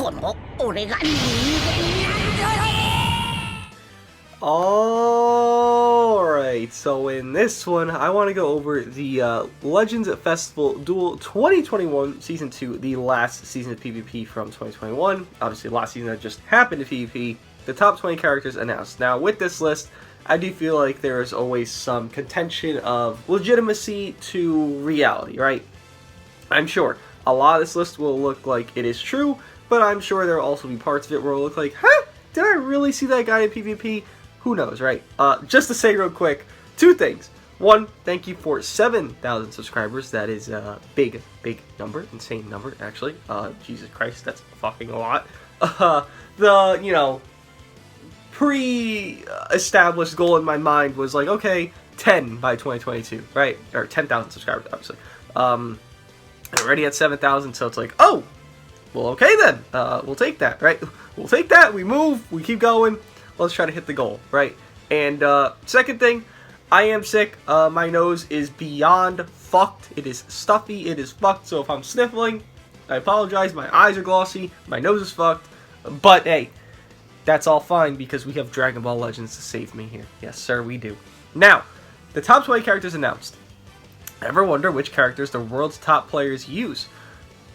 この俺が人間なんだ。 Alright, so in this one, I want to go over the Legends Festival Duel 2021 Season 2, the last season of PvP from 2021. Obviously, last season that just happened to PvP. The top 20 characters announced. Now, with this list, I do feel like there is always some contention of legitimacy to reality, right? I'm sure a lot of this list will look like it is true, but I'm sure there will also be parts of it where it'll look like, huh? Did I really see that guy in PvP? Who knows, right? Just to say real quick, two things. One, thank you for 7,000 subscribers. That is a big number. Insane number, actually. Jesus Christ, that's fucking a lot. The, you know, pre-established goal in my mind was like, okay, 10 by 2022, right? Or 10,000 subscribers, obviously. I'm already at 7,000, so it's like, oh, well, okay then. We'll take that, right? We'll take that. We move. We keep going. Let's try to hit the goal, right? And second thing, I am sick. My nose is beyond fucked. It is stuffy. It is fucked. So if I'm sniffling, I apologize. My eyes are glossy. My nose is fucked. But hey, that's all fine because we have Dragon Ball Legends to save me here. Yes, sir, we do. Now, the top 20 characters announced. Ever wonder which characters the world's top players use?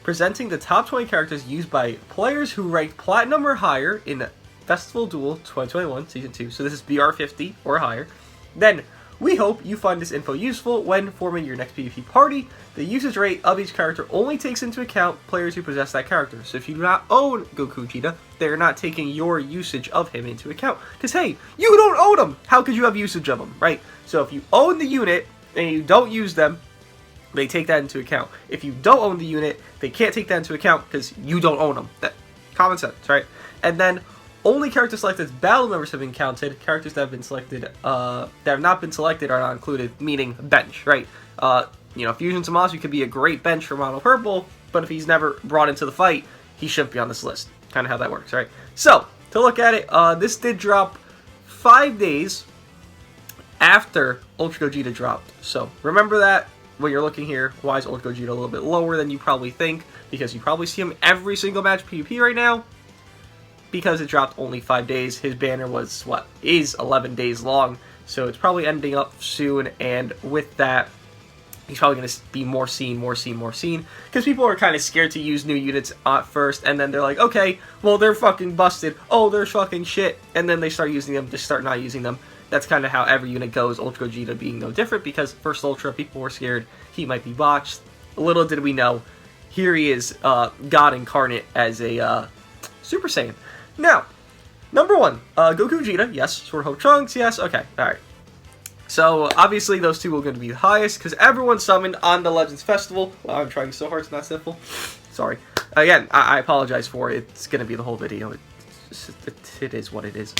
Presenting the top 20 characters used by players who ranked Platinum or higher in Festival Duel 2021 Season 2, so this is BR50 or higher. Then, we hope you find this info useful when forming your next PvP party. The usage rate of each character only takes into account players who possess that character. So if you do not own Gogeta, they're not taking your usage of him into account. Because hey, you don't own him! How could you have usage of him, right? So if you own the unit and you don't use them, they take that into account. If you don't own the unit, they can't take that into account because you don't own them. That common sense, right? And then only characters selected as battle members have been counted. Characters that have been selected, that have not been selected are not included, meaning bench, right? You know, Fusion Zamasu could be a great bench for Mono Purple, but if he's never brought into the fight, he shouldn't be on this list. Kind of how that works, right? So, to look at it, this did drop 5 days after Ultra Gogeta dropped. So, remember that when you're looking here. Why is Ultra Gogeta a little bit lower than you probably think? Because you probably see him every single match PvP right now. Because it dropped only 5 days, his banner was, is 11 days long, so it's probably ending up soon, and with that, he's probably going to be more seen, because people are kind of scared to use new units at first, and then they're like, okay, well, they're fucking busted, oh, they're fucking shit, and then they start using them, just start not using them. That's kind of how every unit goes, Ultra Gogeta being no different, because first Ultra, people were scared he might be botched. Little did we know, here he is, God incarnate as a Super Saiyan. Now, number one, Goku Vegeta, yes. Sword of Hope Trunks, yes. Okay, alright. So, obviously, those two are going to be the highest, because everyone summoned on the Legends Festival. Wow, I'm trying so hard to not sniffle. Sorry. Again, I apologize for it. It's going to be the whole video. It is what it is.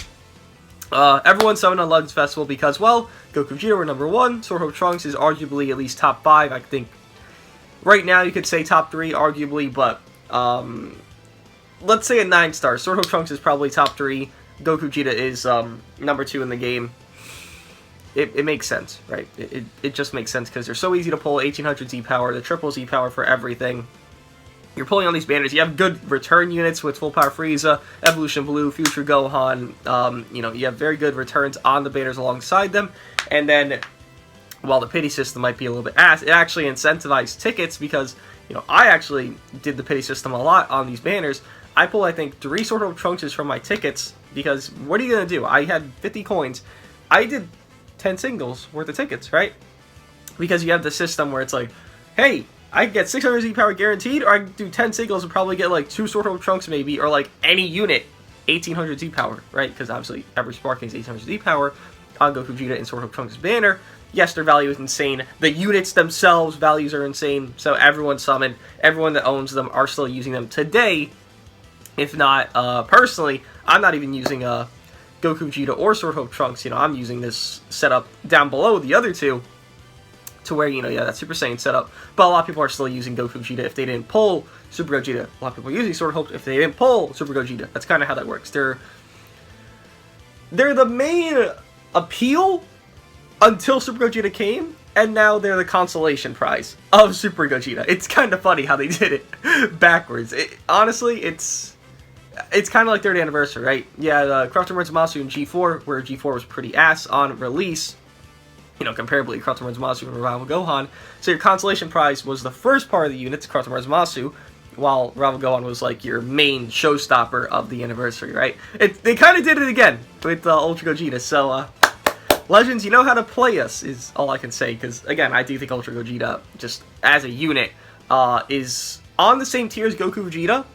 Everyone summoned on Legends Festival because, well, Goku Vegeta were number one. Sword of Hope Trunks is arguably at least top 5. I think right now you could say top 3, arguably, but, let's say a 9-star. Sword of Hope Trunks is probably top 3. Goku Vegeta is number 2 in the game. It makes sense, right? It just makes sense because they're so easy to pull. 1800 Z power, the triple Z power for everything. You're pulling on these banners. You have good return units with Full Power Frieza, Evolution Blue, Future Gohan. You know, you have very good returns on the banners alongside them. And then, while the pity system might be a little bit ass, it actually incentivized tickets because, you know, I actually did the pity system a lot on these banners. I pulled, I think, 3 Sword of Trunks from my tickets, because what are you going to do? I had 50 coins. I did 10 singles worth of tickets, right? Because you have the system where it's like, hey, I can get 600 Z power guaranteed, or I can do 10 singles and probably get like 2 Sword of Trunks maybe, or like any unit, 1800 Z power, right? Because obviously every Spark gains 1800 Z power on Goku Vegeta and Sword of Trunks banner. Yes, their value is insane. The units themselves, values are insane. So everyone summoned, everyone that owns them are still using them today. If not, personally, I'm not even using Goku Vegeta or Sword of Hope Trunks. You know, I'm using this setup down below the other two to where, you know, yeah, that Super Saiyan setup. But a lot of people are still using Goku Vegeta if they didn't pull Super Gogeta. A lot of people are using Sword of Hope if they didn't pull Super Gogeta. That's kind of how that works. They're the main appeal until Super Gogeta came, and now they're the consolation prize of Super Gogeta. It's kind of funny how they did it backwards. Honestly, it's it's kind of like 3rd anniversary, right? Yeah, Corrupted Words Masu in G4, where G4 was pretty ass on release. You know, comparably, Corrupted Words Masu and Rival Gohan. So your consolation prize was the first part of the units, Corrupted Words Masu, while Rival Gohan was like your main showstopper of the anniversary, right? They kind of did it again with Ultra Gogeta. So, Legends, you know how to play us, is all I can say. Because, again, I do think Ultra Gogeta, just as a unit, is on the same tier as Goku Vegeta,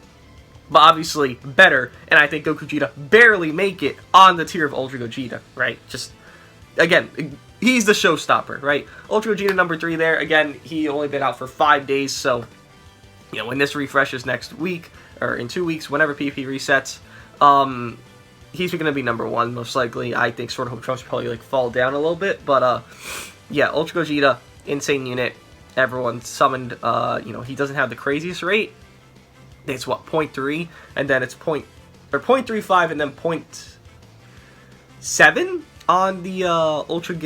but obviously better. And I think Goku Vegeta barely make it on the tier of Ultra Gogeta, right? Just, again, he's the showstopper, right? Ultra Gogeta number 3 there. Again, he only been out for 5 days, so, you know, when this refreshes next week, or in 2 weeks, whenever PP resets, he's going to be number 1, most likely. I think Sword of Hope Trunks probably, like, fall down a little bit, but, yeah, Ultra Gogeta, insane unit. Everyone summoned, you know, he doesn't have the craziest rate. It's, what, 0.3, and then it's 0.35, and then 0.7 on the Ultra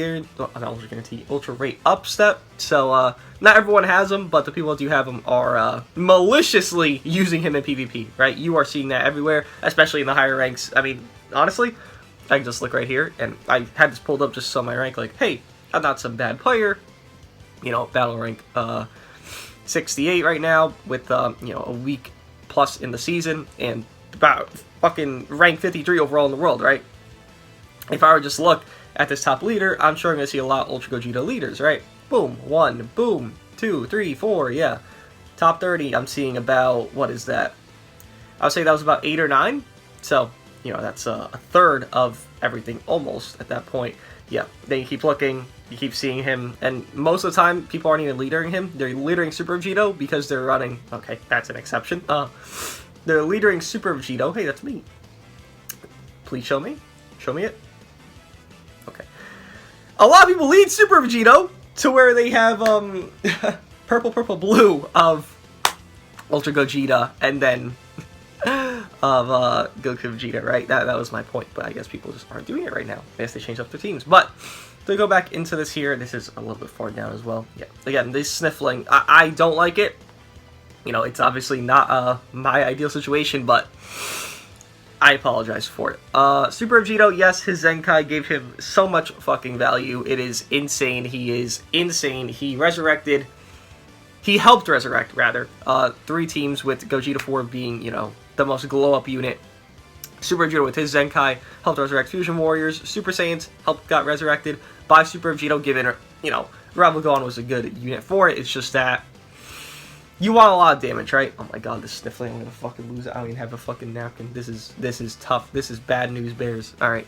Rate Up step. So, not everyone has them, but the people that do have them are maliciously using him in PvP, right? You are seeing that everywhere, especially in the higher ranks. I mean, honestly, I can just look right here, and I had this pulled up just so my rank, like, hey, I'm not some bad player. You know, battle rank 68 right now with, you know, a week plus in the season, and about fucking rank 53 overall in the world, right? If I were just look at this top leader, I'm sure I'm going to see a lot of Ultra Gogeta leaders, right? Boom, 1, boom, 2, 3, 4, yeah. Top 30, I'm seeing about, what is that? I would say that was about 8 or 9. So, you know, that's a third of everything almost at that point. Yeah, then you keep looking, you keep seeing him, and most of the time, people aren't even leadering him. They're leadering Super Vegito because they're running, okay, that's an exception. They're leadering Super Vegito. Hey, that's me. Please show me. Show me it. Okay. A lot of people lead Super Vegito to where they have purple, purple, blue of Ultra Gogeta and then of Goku Vegeta, right? That was my point, but I guess people just aren't doing it right now. I guess they changed up their teams. But to go back into this here, this is a little bit far down as well. Yeah, again, this sniffling, I don't like it. You know, it's obviously not my ideal situation, but I apologize for it. Super Vegito, yes, his Zenkai gave him so much fucking value. It is insane. He is insane. He helped resurrect, rather, 3 teams, with Gogeta 4 being, you know, the most glow-up unit. Super Vegito with his Zenkai helped resurrect Fusion Warriors. Super Saiyans got resurrected by Super Vegito, given, you know, Rival Gohan was a good unit for it. It's just that you want a lot of damage, right? Oh my god, this sniffling, I'm gonna fucking lose it. I don't even have a fucking napkin. This is tough. This is bad news bears. Alright.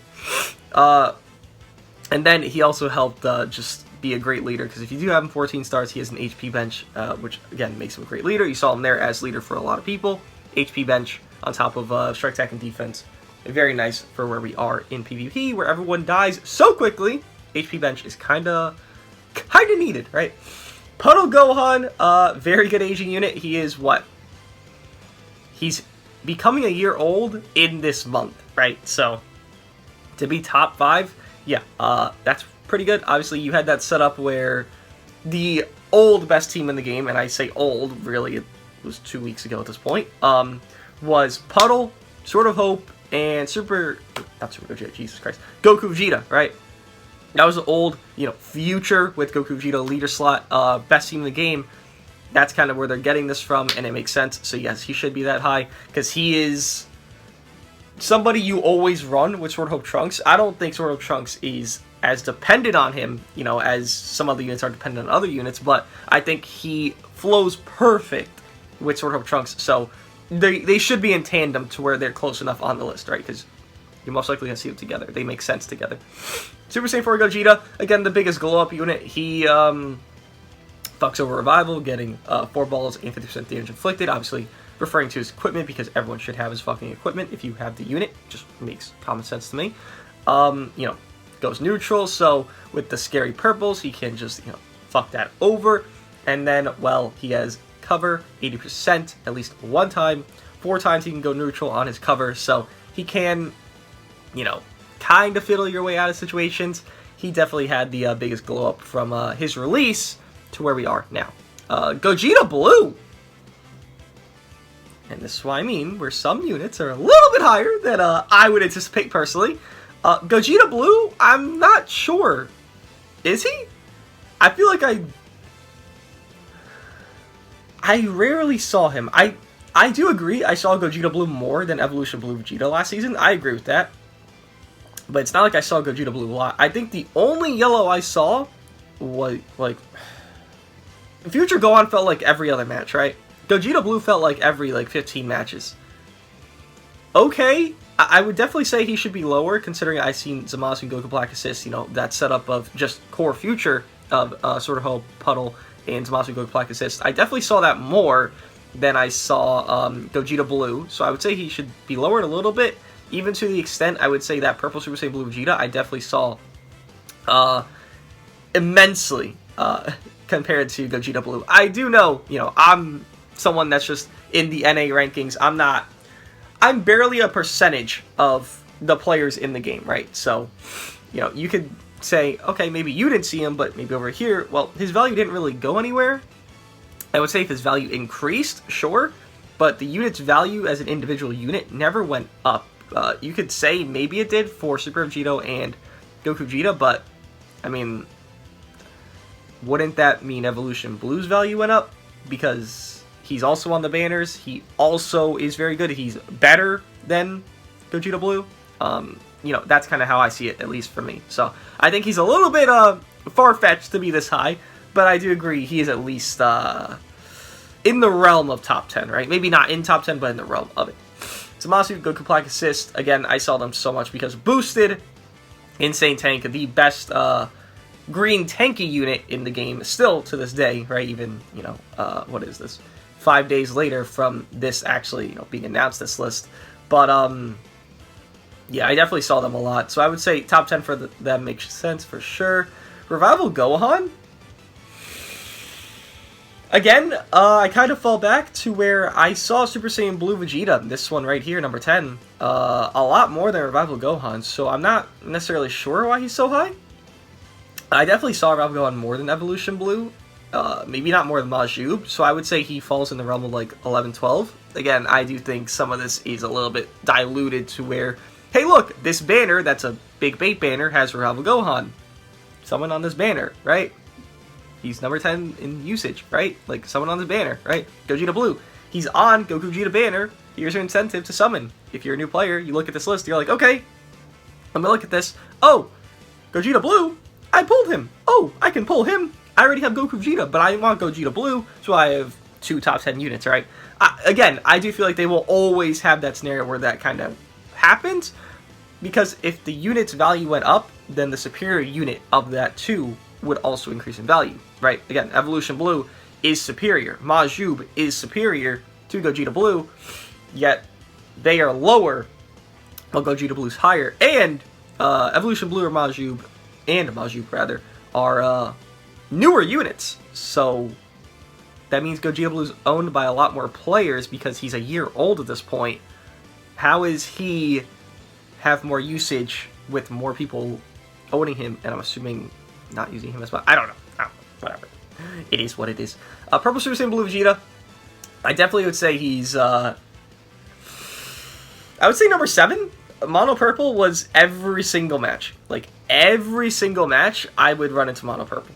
And then he also helped just be a great leader, because if you do have him 14 stars, he has an HP bench, which, again, makes him a great leader. You saw him there as leader for a lot of people. HP bench on top of strike attack and defense. Very nice for where we are in PvP, where everyone dies so quickly. HP bench is kinda needed, right? Puddle Gohan, very good aging unit. He is what? He's becoming a year old in this month, right? So, to be top 5, yeah, that's pretty good. Obviously, you had that setup where the old best team in the game, and I say old, really, it was 2 weeks ago at this point, was Puddle, Sword of Hope, and not Super Gogeta, Jesus Christ, Goku Vegeta, right? That was the old, you know, future with Goku Vegeta leader slot, best team in the game. That's kind of where they're getting this from, and it makes sense. So yes, he should be that high, because he is somebody you always run with Sword of Hope Trunks. I don't think Sword of Hope Trunks is as dependent on him, you know, as some other units are dependent on other units, but I think he flows perfect with Sword of Hope Trunks, so they should be in tandem to where they're close enough on the list, right? Because you're most likely going to see them together. They make sense together. Super Saiyan 4 Gogeta, again, the biggest glow-up unit. He fucks over Revival, getting 4 balls and 50% damage inflicted. Obviously, referring to his equipment, because everyone should have his fucking equipment if you have the unit. Just makes common sense to me. You know, goes neutral, so with the scary purples, he can just, you know, fuck that over. And then, well, he has cover 80% at least one time. 4 times he can go neutral on his cover, so he can, you know, kind of fiddle your way out of situations. He definitely had the biggest glow up from his release to where we are now. Gogeta Blue. and this is what I mean, where some units are a little bit higher than I would anticipate personally. Gogeta Blue, I'm not sure. Is he? I feel like I rarely saw him. I do agree, I saw Gogeta Blue more than Evolution Blue Vegeta last season. I agree with that. But it's not like I saw Gogeta Blue a lot. I think the only yellow I saw was, like... Future Gohan felt like every other match, right? Gogeta Blue felt like every, 15 matches. Okay, I would definitely say he should be lower, considering I've seen Zamasu and Goku Black Assist, that setup of just core Future of Sword of Hope, Puddle, and Zamasu and Goku Black Assist. I definitely saw that more than I saw Gogeta Blue, so I would say he should be lowered a little bit, even to the extent I would say that Purple Super Saiyan Blue Vegeta I definitely saw immensely compared to Gogeta Blue. I do know, I'm someone that's just in the NA rankings. I'm barely a percentage of the players in the game, right? So, you could say, okay, maybe you didn't see him, but maybe over here, well, his value didn't really go anywhere. I would say if his value increased, sure, but the unit's value as an individual unit never went up. You could say maybe it did for Super Vegito and Goku Vegeta, but, I mean, wouldn't that mean Evolution Blue's value went up? Because he's also on the banners, he also is very good, he's better than Gogeta Blue. That's kind of how I see it, at least for me. So, I think he's a little bit far-fetched to be this high, but I do agree he is at least in the realm of top 10, right? Maybe not in top 10, but in the realm of it. Zamasu, Goku Black Assist, again, I saw them so much because Boosted, Insane Tank, the best green tanky unit in the game, still to this day, right? Even, what is this? 5 days later from this actually, being announced, this list. But, yeah, I definitely saw them a lot. So I would say top 10 for them makes sense for sure. Revival Gohan? Again, I kind of fall back to where I saw Super Saiyan Blue Vegeta, this one right here, number 10, a lot more than Revival Gohan, so I'm not necessarily sure why he's so high. I definitely saw Revival Gohan more than Evolution Blue, maybe not more than Majub, so I would say he falls in the realm of like 11, 12. Again, I do think some of this is a little bit diluted to where, hey look, this banner, that's a big bait banner, has Revival Gohan. Someone on this banner, right? He's number 10 in usage, right? Like, someone on this banner, right? Gogeta Blue. He's on Goku Vegeta banner. Here's your incentive to summon. If you're a new player, you look at this list, you're like, okay, I'm gonna look at this. Oh, Gogeta Blue, I pulled him. Oh, I can pull him. I already have Goku Vegeta, but I want Gogeta Blue, so I have 2 top 10 units, right? Again, I do feel like they will always have that scenario where that kind of happens, because if the unit's value went up, then the superior unit of that 2 would also increase in value, right? Again, Evolution Blue is superior. Majub is superior to Gogeta Blue, yet they are lower while Gogeta Blue's higher. And Evolution Blue or Majub, rather, are newer units. So that means Gogeta Blue's owned by a lot more players because he's a year old at this point. How is he have more usage with more people owning him? And I'm assuming not using him as well. I don't know. Whatever. It is what it is. Purple Super Saiyan Blue Vegeta. I definitely would say he's, I would say number 7. Mono Purple was every single match. Like, every single match, I would run into Mono Purple.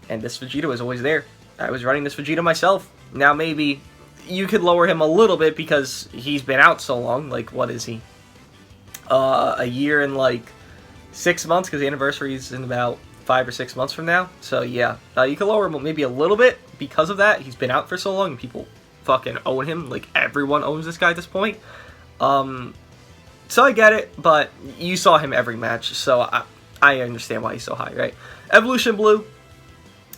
And this Vegeta was always there. I was running this Vegeta myself. Now, maybe you could lower him a little bit because he's been out so long. Like, what is he? A year and, 6 months, because the anniversary is in about 5 or 6 months from now. So yeah, you can lower him maybe a little bit because of that. He's been out for so long and people fucking own him. Like, everyone owns this guy at this point. So I get it, but you saw him every match, so I understand why he's so high, right? Evolution Blue.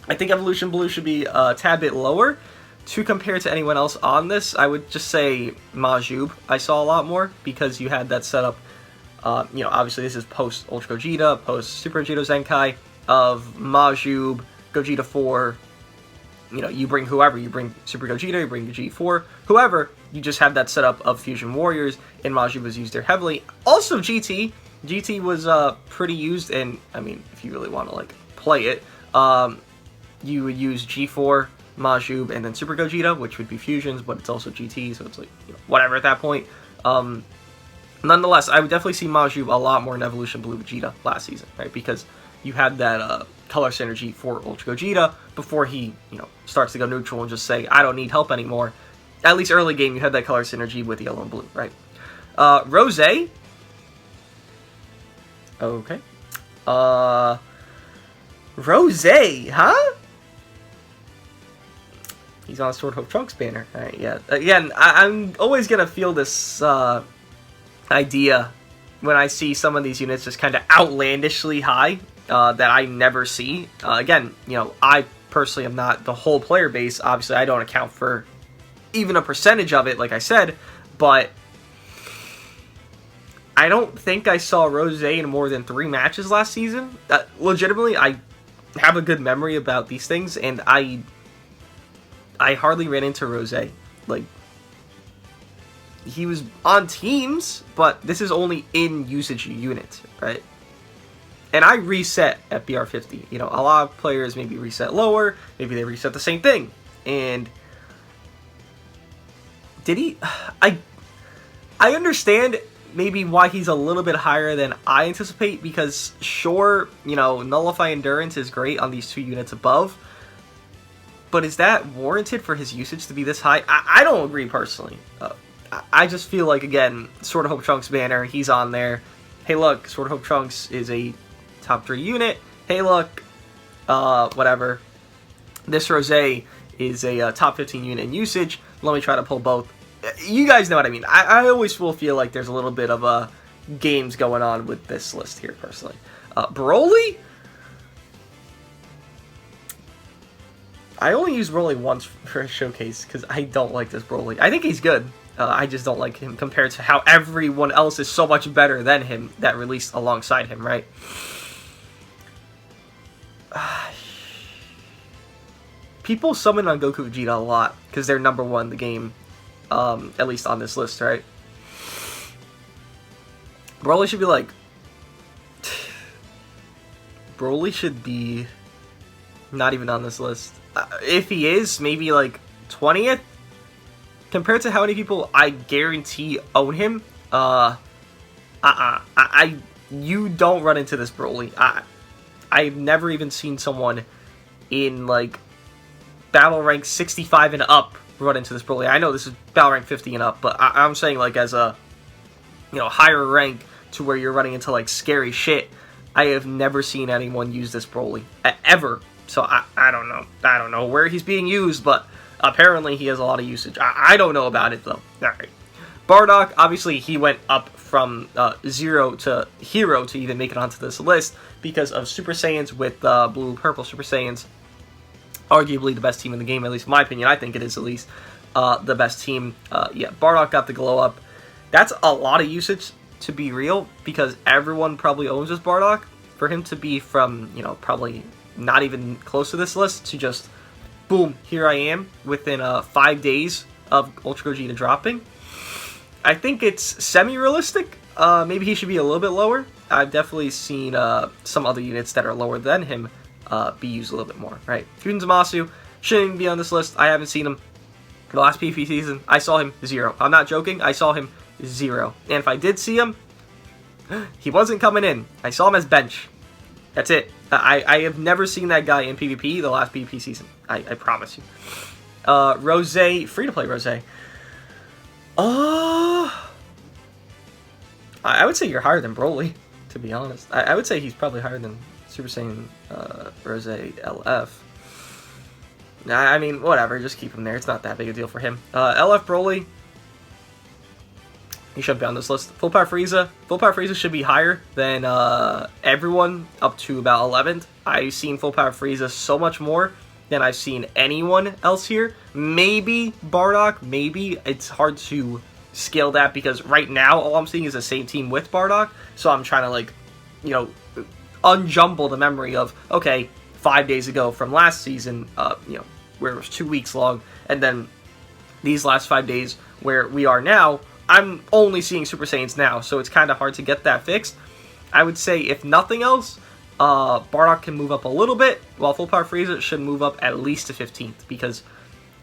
I think Evolution Blue should be a tad bit lower. To compare to anyone else on this, I would just say Majub I saw a lot more because you had that setup. Obviously this is post Ultra Gogeta, post Super Gogeta Zenkai of Majub, Gogeta 4. You bring whoever, you bring Super Gogeta, you bring G4, whoever, you just have that setup of Fusion Warriors, and Majub was used there heavily. Also GT was pretty used, and I mean, if you really want to play it, you would use G4 Majub, and then Super Gogeta, which would be fusions, but it's also GT, so it's like, you know, whatever at that point. Nonetheless, I would definitely see Majub a lot more in Evolution Blue Vegeta last season, right? Because you had that color synergy for Ultra Gogeta before he, you know, starts to go neutral and just say, I don't need help anymore. At least early game, you had that color synergy with Yellow and Blue, right? Rose. Okay. Rose, huh? He's on a Sword Hope Trunks banner. Alright, yeah. Again, I'm always gonna feel this idea when I see some of these units just kind of outlandishly high that I never see. Again, you know, I personally am not the whole player base. Obviously, I don't account for even a percentage of it, like I said, but I don't think I saw Rose in more than 3 matches last season. Legitimately, I have a good memory about these things, and I hardly ran into Rose. Like, he was on teams, but this is only in usage units, right? And I reset at BR50. You know, a lot of players maybe reset lower, maybe they reset the same thing. And did he? I understand maybe why he's a little bit higher than I anticipate, because sure, you know, Nullify Endurance is great on these 2 units above, but is that warranted for his usage to be this high? I don't agree personally. I just feel like, again, Sword of Hope Trunks banner, he's on there. Hey look, Sword of Hope Trunks is a top 3 unit. Hey look, whatever. This Rose is a top 15 unit in usage. Let me try to pull both. You guys know what I mean. I always will feel like there's a little bit of games going on with this list here, personally. Broly? I only use Broly once for a showcase because I don't like this Broly. I think he's good. I just don't like him compared to how everyone else is so much better than him that released alongside him, right? People summon on Goku Vegeta a lot because they're number 1 in the game, at least on this list, right? Broly should be like... Broly should be not even on this list. If he is, maybe like 20th? Compared to how many people I guarantee own him, you don't run into this Broly. I've never even seen someone in like battle rank 65 and up run into this Broly. I know this is battle rank 50 and up, but I'm saying like as a, you know, higher rank to where you're running into like scary shit. I have never seen anyone use this Broly ever. So I don't know. I don't know where he's being used, but apparently he has a lot of usage. I don't know about it though. Alright. Bardock, obviously he went up from 0 to hero to even make it onto this list because of Super Saiyans with blue-purple Super Saiyans. Arguably the best team in the game, at least in my opinion. I think it is at least the best team. Yeah, Bardock got the glow up. That's a lot of usage, to be real, because everyone probably owns this Bardock. For him to be from, you know, probably not even close to this list to just, boom, here I am within 5 days of Ultra Gogeta dropping. I think it's semi-realistic. Maybe he should be a little bit lower. I've definitely seen some other units that are lower than him be used a little bit more, right? Fusion Zamasu shouldn't even be on this list. I haven't seen him. The last PvP season, I saw him 0. I'm not joking. I saw him 0. And if I did see him, he wasn't coming in. I saw him as bench. That's it. I have never seen that guy in PvP the last PvP season. I promise you. Rose, free-to-play Rose. I would say you're higher than Broly, to be honest. I would say he's probably higher than Super Saiyan Rose LF. I mean, whatever, just keep him there. It's not that big a deal for him. LF Broly, he shouldn't be on this list. Full Power Frieza. Full Power Frieza should be higher than everyone up to about 11th. I've seen Full Power Frieza so much more than I've seen anyone else here. Maybe Bardock, maybe. It's hard to scale that because right now all I'm seeing is the same team with Bardock. So I'm trying to, like, you know, unjumble the memory of, okay, 5 days ago from last season, you know, where it was 2 weeks long, and then these last 5 days where we are now, I'm only seeing Super Saiyans now, so it's kind of hard to get that fixed. I would say, if nothing else, Bardock can move up a little bit, while Full Power Frieza should move up at least to 15th, because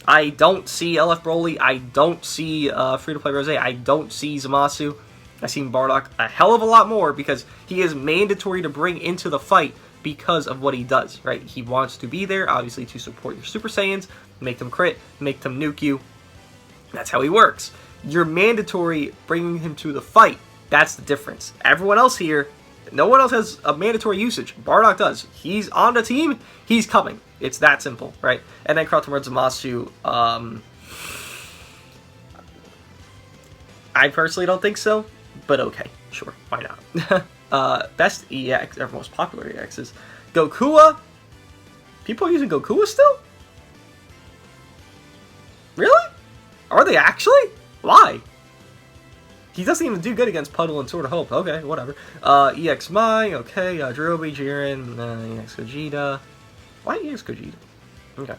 I don't see LF Broly, I don't see Free-to-Play Rose, I don't see Zamasu. I've seen Bardock a hell of a lot more, because he is mandatory to bring into the fight because of what he does, right? He wants to be there, obviously, to support your Super Saiyans, make them crit, make them nuke you. That's how he works. You're mandatory bringing him to the fight. That's the difference. Everyone else here, no one else has a mandatory usage. Bardock does. He's on the team, he's coming. It's that simple, right? And then Cross-Towards Zamasu, I personally don't think so, but okay, sure, why not? Best EX, or most popular EXs. Gokua? People are using Gokua still? Really? Are they actually? Why? He doesn't even do good against Puddle and Sword of Hope. Okay, whatever. EX Mai, okay. Jirobe, Jiren, EX Gogeta. Why EX Gogeta? Okay.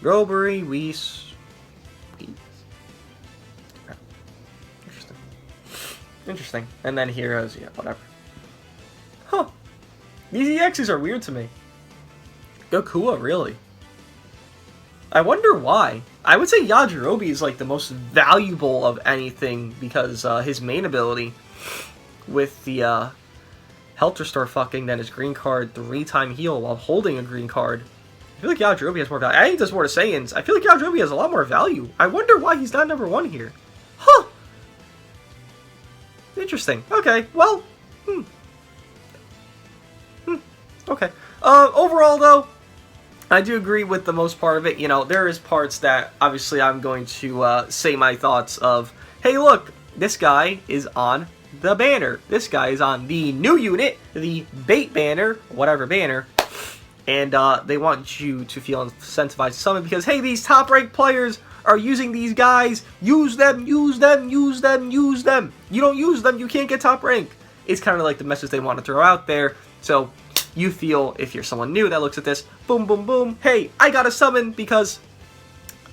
Robbery, Whis. Interesting. Interesting. And then Heroes, yeah, whatever. Huh. These EXs are weird to me. Gokua, really? I wonder why. I would say Yajirobe is like the most valuable of anything because his main ability with the Health Restore fucking, then his green card 3-time heal while holding a green card. I feel like Yajirobe has more value. I think he does more to Saiyans. I feel like Yajirobe has a lot more value. I wonder why he's not number 1 here. Huh. Interesting. Okay, well. Okay. Overall, though, I do agree with the most part of it. You know, there is parts that, obviously, I'm going to say my thoughts of, hey, look, this guy is on the banner. This guy is on the new unit, the bait banner, whatever banner, and they want you to feel incentivized to summon because, hey, these top-ranked players are using these guys. Use them, use them, use them, use them. You don't use them, you can't get top rank. It's kind of like the message they want to throw out there. So you feel, if you're someone new that looks at this, boom, boom, boom, hey, I got to summon because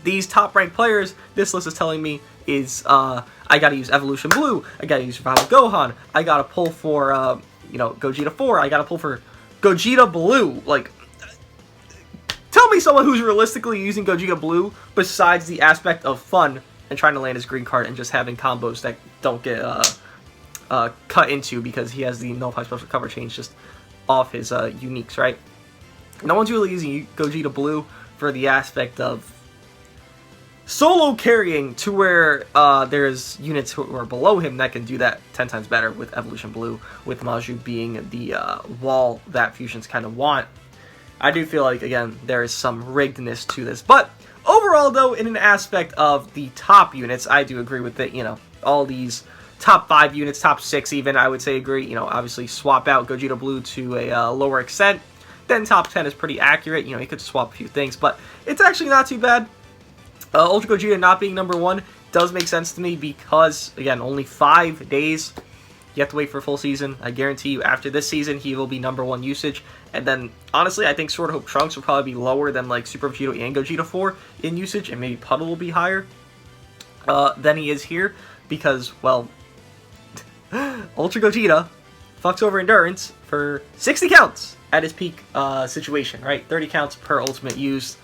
these top-ranked players, this list is telling me, is, I got to use Evolution Blue, I got to use Survival Gohan, I got to pull for, you know, Gogeta 4, I got to pull for Gogeta Blue. Like, tell me someone who's realistically using Gogeta Blue besides the aspect of fun and trying to land his green card and just having combos that don't get cut into because he has the nullify special cover change just off his uniques, right? No one's really using Gogeta Blue for the aspect of solo carrying to where there's units who are below him that can do that 10 times better with Evolution Blue, with Maju being the wall that fusions kind of want. I do feel like, again, there is some riggedness to this. But overall, though, in an aspect of the top units, I do agree with it. You know, all these top 5 units, top 6 even, I would say agree. You know, obviously swap out Gogeta Blue to a lower extent. Then top 10 is pretty accurate. You know, you could swap a few things, but it's actually not too bad. Ultra Gogeta not being number 1 does make sense to me because, again, only 5 days. You have to wait for a full season. I guarantee you after this season, he will be number 1 usage. And then, honestly, I think Sword of Hope Trunks will probably be lower than, like, Super Vegito and Gogeta 4 in usage. And maybe Puddle will be higher than he is here. Because, well, Ultra Gogeta fucks over Endurance for 60 counts at his peak situation, right? 30 counts per ultimate used.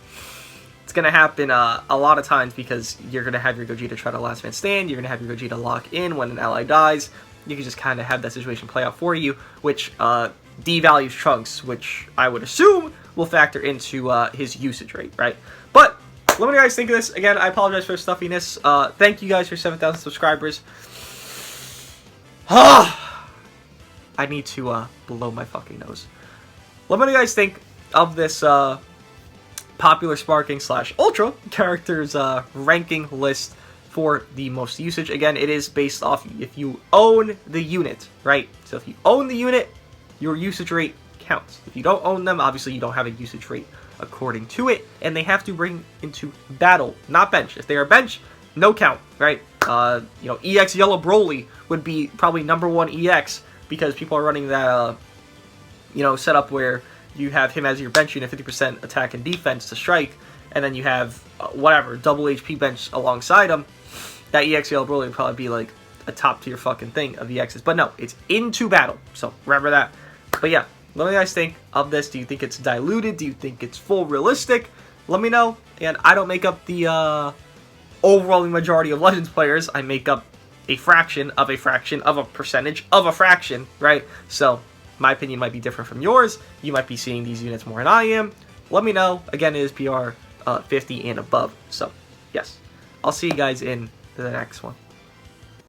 It's going to happen a lot of times because you're going to have your Gogeta try to last man stand. You're going to have your Gogeta lock in when an ally dies. You can just kind of have that situation play out for you, which devalues Trunks, which I would assume will factor into his usage rate, right? But let me know what you guys think of this. Again, I apologize for the stuffiness. Thank you guys for 7,000 subscribers. I need to blow my fucking nose. Let me know what you guys think of this popular sparking / ultra characters ranking list for the most usage. Again, it is based off if you own the unit, right? So if you own the unit, your usage rate counts. If you don't own them, obviously you don't have a usage rate according to it, and they have to bring into battle, not bench. If they are bench, no count, right? You know, EX Yellow Broly would be probably number 1 EX because people are running that, you know, setup where you have him as your bench unit, 50% attack and defense to strike, and then you have whatever double HP bench alongside him. That EX Yellow Broly would probably be like a top tier fucking thing of EXs. But no, it's into battle. So remember that. But yeah, What do you guys think of this? Do you think it's diluted? Do you think it's full realistic? Let me know. And I don't make up the overwhelming majority of Legends players. I make up a fraction of a fraction of a percentage of a fraction, right? So my opinion might be different from yours. You might be seeing these units more than I am. Let me know. Again, it is PR 50 and above. So yes, I'll see you guys in the next one.